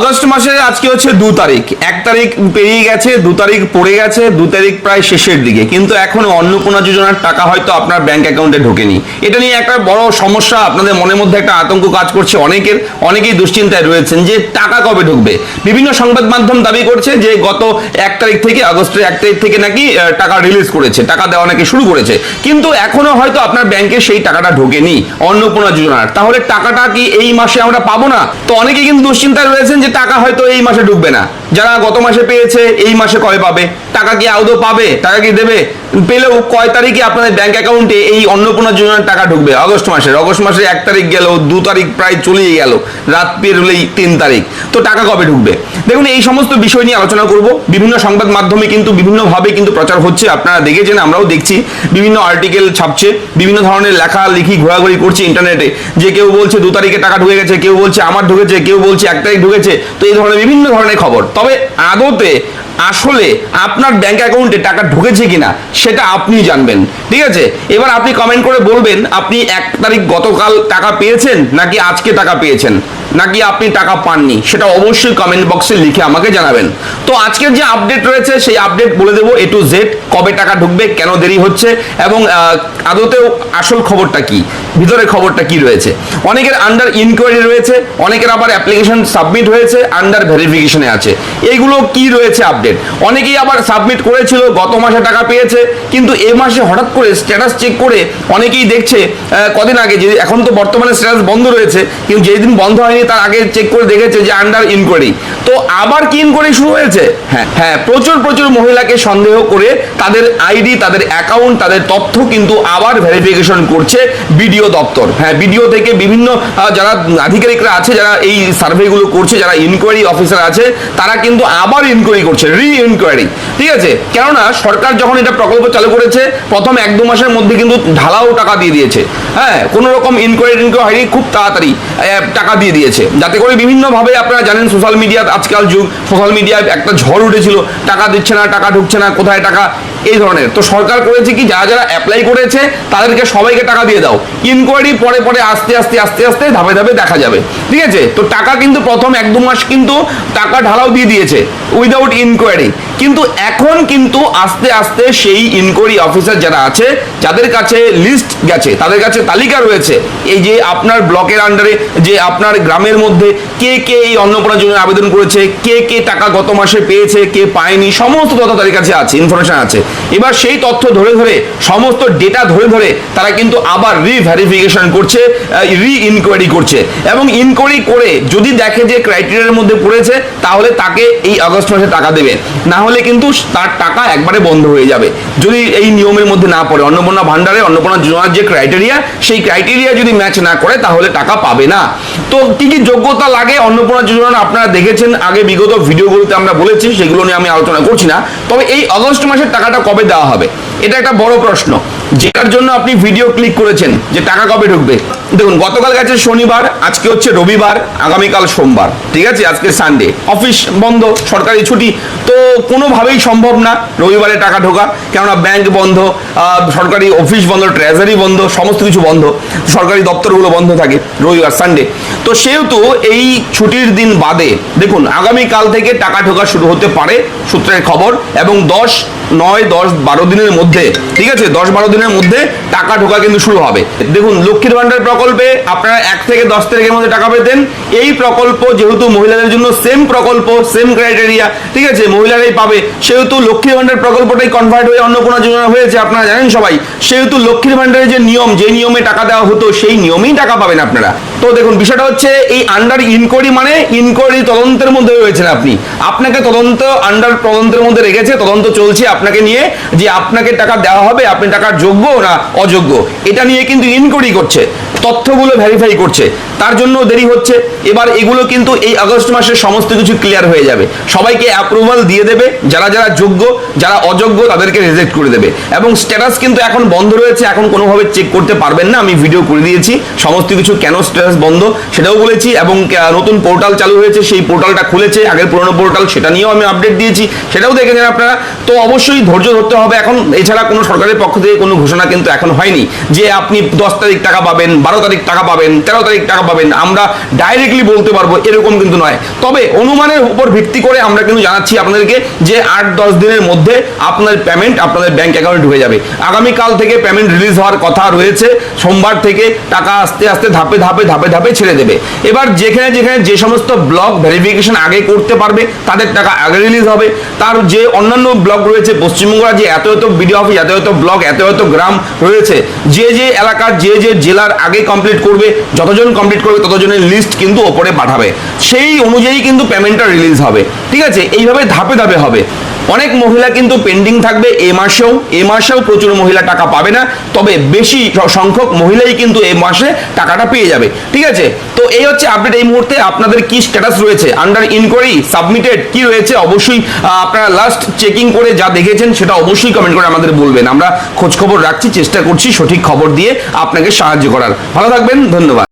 August মাসের আজকে হচ্ছে 2 তারিখ, 1 তারিখ পেরিয়ে গেছে, 2 তারিখ পড়ে গেছে, 2 তারিখ প্রায় শেষের দিকে, কিন্তু এখনো অন্নপূর্ণা যোজনার টাকা হয়তো আপনার ব্যাংক অ্যাকাউন্টে ঢোকেনি। এটা নিয়ে একটা বড় সমস্যা, আপনাদের মনের মধ্যে একটা আতঙ্ক কাজ করছে। অনেকেই দুশ্চিন্তায় রয়েছেন যে টাকা কবে ঢুকবে। বিভিন্ন সংবাদ মাধ্যম দাবি করছে যে গত 1 তারিখ থেকে, আগস্টের 1 তারিখ থেকে নাকি টাকা রিলিজ করেছে, টাকা দেওয়া নাকি শুরু করেছে, কিন্তু এখনো হয়তো আপনার ব্যাংকে সেই টাকাটা ঢোকেনি অন্নপূর্ণা যোজনার। তাহলে টাকাটা কি এই মাসে আমরা পাবো না? তো অনেকেই কিন্তু দুশ্চিন্তায় রয়েছেন যে টাকা হয়তো এই মাসে ঢুকবে না। যারা গত মাসে পেয়েছে এই মাসে কবে পাবে? টাকা কি আদৌ পাবে? টাকা কি দেবে? পেলেও কয় তারিখে আপনাদের ব্যাংক অ্যাকাউন্টে এই অন্নপূর্ণা যোজনার টাকা ঢুকবে? আগস্ট মাসের 1 তারিখ গেল, 2 তারিখ প্রায় চলেই গেল, রাত পেরোলেই 3 তারিখ। তো টাকা কবে ঢুকবে? দেখুন, এই সমস্ত বিষয় নিয়ে আলোচনা করব। বিভিন্ন সংবাদ মাধ্যমে কিন্তু বিভিন্নভাবে কিন্তু প্রচার হচ্ছে, আপনারা দেখেছেন, আমরাও দেখছি। বিভিন্ন আর্টিকেল ছাপছে, বিভিন্ন ধরনের লেখালেখি ঘোরাঘুরি করছে ইন্টারনেটে, যে কেউ বলছে 2 তারিখে টাকা ঢুকে গেছে, কেউ বলছে আমার ঢুকেছে, কেউ বলছে 1 তারিখ ঢুকেছে। তো এই ধরনের বিভিন্ন ধরনের খবর। তবে আদতে আসলে আপনার ব্যাংক অ্যাকাউন্টে টাকা ঢুকেছে কিনা সেটা আপনি জানবেন, ঠিক আছে? এবার আপনি কমেন্ট করে বলবেন আপনি 1 তারিখ গতকাল টাকা পেয়েছেন, নাকি আজকে টাকা পেয়েছেন, নাকি আপনি টাকা পাননি, সেটা অবশ্যই কমেন্ট বক্সে লিখে আমাকে জানাবেন। তো আজকের যে আপডেট রয়েছে সেই আপডেট বলে দেবো A to Z, কবে টাকা ঢুকবে, কেন দেরি হচ্ছে, এবং আদতেও আসল খবরটা কি, ভিতরের খবরটা কি রয়েছে। অনেকের আন্ডার ইনকোয়ারি রয়েছে, অনেকের আবার অ্যাপ্লিকেশন সাবমিট হয়েছে, আন্ডার ভেরিফিকেশনে আছে। এইগুলো কি রয়েছে আপডেট। অনেকেই আবার সাবমিট করেছিল, গত মাসে টাকা পেয়েছে, কিন্তু এ মাসে হঠাৎ করে স্ট্যাটাস চেক করে অনেকেই দেখছে কদিন আগে, যে এখন তো বর্তমানে স্ট্যাটাস বন্ধ রয়েছে, কিন্তু যেদিন বন্ধ হয়নি তার আগে চেক করে দেখেছে যে আন্ডার ইনকোয়ারি। তো আবার কি ইনকোয়ারি শুরু হয়েছে? হ্যাঁ, প্রচুর মহিলাকে সন্দেহ করে তাদের আইডি, তাদের অ্যাকাউন্ট, তাদের তথ্য কিন্তু আবার ভেরিফিকেশন করছে বিডিও দপ্তর। হ্যাঁ, বিডিও থেকে বিভিন্ন যারা আধিকারিকরা আছে, যারা এই সার্ভেগুলো করছে, যারা ইনকোয়ারি অফিসার আছে, তারা কিন্তু আবার ইনকোয়ারি করছে, ইনকোয়ারি, ঠিক আছে? কেননা সরকার যখন এটা প্রকল্প চালু করেছে, প্রথম 1-2 মাসের মধ্যে কিন্তু ঢালাও টাকা দিয়ে দিয়েছে। হ্যাঁ, কোনো রকম ইনকোয়ারি খুব তাড়াতাড়ি টাকা দিয়ে দিয়েছে, যাতে করে বিভিন্নভাবে, আপনারা জানেন সোশ্যাল মিডিয়া, আজকাল যুগ, সোশ্যাল মিডিয়ায় একটা ঝড় উঠেছিল, টাকা দিচ্ছে না, টাকা ঢুকছে না, কোথায় টাকা, এই ধরনের। তো সরকার করেছে কি, যারা অ্যাপ্লাই করেছে তাদেরকে সবাইকে টাকা দিয়ে দাও, ইনকোয়ারি পরে আস্তে আস্তে ধাপে দেখা যাবে, ঠিক আছে? তো টাকা কিন্তু প্রথম 1-2 মাস কিন্তু টাকা ঢালাও দিয়ে দিয়েছে উইদাউট ইনকোয়ারি, কিন্তু এখন কিন্তু আস্তে সেই ইনকোয়ারি অফিসার যারা আছে, যাদের কাছে লিস্ট গেছে, তাদের কাছে তালিকা রয়েছে, এই যে আপনার ব্লকের আন্ডারে, যে আপনার গ্রামের মধ্যে কে এই অন্নপূর্ণা যোজনায় আবেদন করেছে, কে টাকা গত মাসে পেয়েছে, কে পায়নি, সমস্ত তথ্য তাদের কাছে আছে, ইনফরমেশন আছে। এবার সেই তথ্য ধরে সমস্ত ডেটা ধরে তারা কিন্তু আবার রিভেরিফিকেশন করছে, ইনকোয়ারি করছে, এবং ইনকোয়ারি করে যদি দেখে যে ক্রাইটেরিয়ার মধ্যে পড়েছে, তাহলে তাকে এই আগস্ট মাসে টাকা দেবে, না হলে কিন্তু তার টাকা একবারে বন্ধ হয়ে যাবে যদি এই নিয়মের মধ্যে না পড়ে। অন্নপূর্ণা ভান্ডারে, অন্নপূর্ণা যোজনার যে ক্রাইটেরিয়া, সেই ক্রাইটেরিয়া যদি ম্যাচ না করে, তাহলে টাকা পাবে না। তো কি যোগ্যতা লাগে অন্নপূর্ণা যোজনা আপনারা দেখেছেন, আগে বিগত ভিডিওগুলোতে আমরা বলেছি, সেগুলো নিয়ে আমি আলোচনা করছি না। তবে এই আগস্ট মাসের টাকাটা কবে দেওয়া হবে, এটা একটা বড় প্রশ্ন, যেটার জন্য আপনি ভিডিও ক্লিক করেছেন যে টাকা কবে ঢুকবে। দেখুন, গতকাল গেছে শনিবার, আজকে হচ্ছে রবিবার, আগামীকাল সোমবার, ঠিক আছে? আজকে সানডে, অফিস বন্ধ, সরকারি ছুটি, তো কোনোভাবেই সম্ভব না রবিবারে টাকা ঢোকা, কেননা ব্যাংক বন্ধ, সরকারি অফিস বন্ধ, ট্রেজারি বন্ধ, সমস্ত কিছু বন্ধ, সরকারি দপ্তরগুলো বন্ধ থাকে রবিবার, সানডে। তো সেহেতু এই ছুটির দিন বাদে দেখুন আগামীকাল থেকে টাকা ঢোকা শুরু হতে পারে, সূত্রের খবর, এবং 9-10-12 দিনের মধ্যে, ঠিক আছে, 10-12 দিনের মধ্যে টাকা ঢোকা কিন্তু শুরু হবে। দেখুন, লক্ষ্মীর ভান্ডার প্রকল্পে আপনারা 1 থেকে 10 তারিখের মধ্যে টাকা পেতেন। এই প্রকল্প যেহেতু মহিলাদের জন্য সেম প্রকল্প, সেম ক্রাইটেরিয়া, ঠিক আছে, মহিলারাই পাবে, সেহেতু লক্ষ্মীর ভান্ডার প্রকল্পটাই কনভার্ট হয়ে অন্নপূর্ণা যোজনা হয়েছে, আপনারা জানেন সবাই। সেহেতু লক্ষ্মীর ভান্ডারের যে নিয়ম, যে নিয়মে টাকা দেওয়া হতো, সেই নিয়মেই টাকা পাবেন আপনারা। তো দেখুন, বিষয়টা হচ্ছে এই আন্ডার ইনকোয়ারি, মানে ইনকোয়ারি তদন্তের মধ্যে রয়েছেন আপনি, আপনাকে আন্ডার তদন্তের মধ্যে রেখেছে, তদন্ত চলছে আপনাকে নিয়ে, যে আপনাকে টাকা দেওয়া হবে, আপনি টাকার যোগ্য না অযোগ্য, এটা নিয়ে কিন্তু ইনকোয়ারি করছে, তথ্যগুলো ভেরিফাই করছে, তার জন্য দেরি হচ্ছে। এবার এগুলো কিন্তু এই আগস্ট মাসে সমস্ত কিছু ক্লিয়ার হয়ে যাবে, সবাইকে অ্যাপ্রুভাল দিয়ে দেবে, যারা যোগ্য, যারা অযোগ্য তাদেরকে রিজেক্ট করে দেবে। এবং স্ট্যাটাস কিন্তু এখন বন্ধ রয়েছে, এখন কোনোভাবে চেক করতে পারবেন না, আমি ভিডিও করে দিয়েছি সমস্ত কিছু, কেন স্ট্যাটাস বন্ধ সেটাও বলেছি, এবং নতুন পোর্টাল চালু হয়েছে, সেই পোর্টালটা খুলেছে, আগের পুরনো পোর্টাল, সেটা নিয়েও আমি আপডেট দিয়েছি, সেটাও দেখেছেন আপনারা। তো অবশ্যই ধৈর্য ধরতে হবে এখন, এছাড়া কোনো সরকারের পক্ষ থেকে কোনো ঘোষণা কিন্তু এখন হয়নি যে আপনি 10 তারিখ টাকা পাবেন, 12 তারিখ টাকা পাবেন, 13 তারিখ টাকা পাবেন। আমরা ডাইরেক্টলি বলতে পারবো এরকম কিন্তু নয়, তবে অনুমানের উপর ভিত্তি করে আমরা কিন্তু জানাচ্ছি আপনাদেরকে যে 8-10 দিনের মধ্যে আপনার পেমেন্ট আপনাদের ব্যাংক অ্যাকাউন্টে ঢুকে যাবে। আগামীকাল থেকে পেমেন্ট রিলিজ হওয়ার কথা রয়েছে, সোমবার থেকে টাকা আস্তে আস্তে ধাপে ধাপে ধাপে ধাপে ছেড়ে দেবে। এবার যেখানে যেখানে যে সমস্ত ব্লক ভেরিফিকেশন আগে করতে পারবে তাদের টাকা আগে রিলিজ হবে। তার যে অন্যান্য ব্লক রয়েছে পশ্চিমবঙ্গ রাজ্যে এত এত বিডিও অফিস, এত এত ব্লক, এত এত গ্রাম রয়েছে, যে যে এলাকার যে যে জেলার আগে কমপ্লিট করবে, যতজন কমপ্লিট করবে ততজনের লিস্ট কিন্তু ওপরে পাঠাবে, সেই অনুযায়ী কিন্তু পেমেন্টটা রিলিজ হবে। ঠিক আছে, এইভাবে ধাপে ধাপে হবে। অনেক মহিলা কিন্তু পেন্ডিং থাকবে এ মাসেও প্রচুর মহিলা টাকা পাবে না, তবে বেশি সংখ্যক মহিলাই কিন্তু এই মাসে টাকাটা পেয়ে যাবে। ঠিক আছে, তো এই হচ্ছে আপডেট। এই মুহূর্তে আপনাদের কি স্ট্যাটাস রয়েছে, আন্ডার ইনকোয়ারি, সাবমিটেড কি রয়েছে, অবশ্যই আপনারা লাস্ট চেকিং করে যা দেখেছেন সেটা অবশ্যই কমেন্ট করে আমাদের বলবেন। আমরা খোঁজ খবর রাখছি, চেষ্টা করছি সঠিক খবর দিয়ে আপনাকে সাহায্য করার। ভালো থাকবেন, ধন্যবাদ।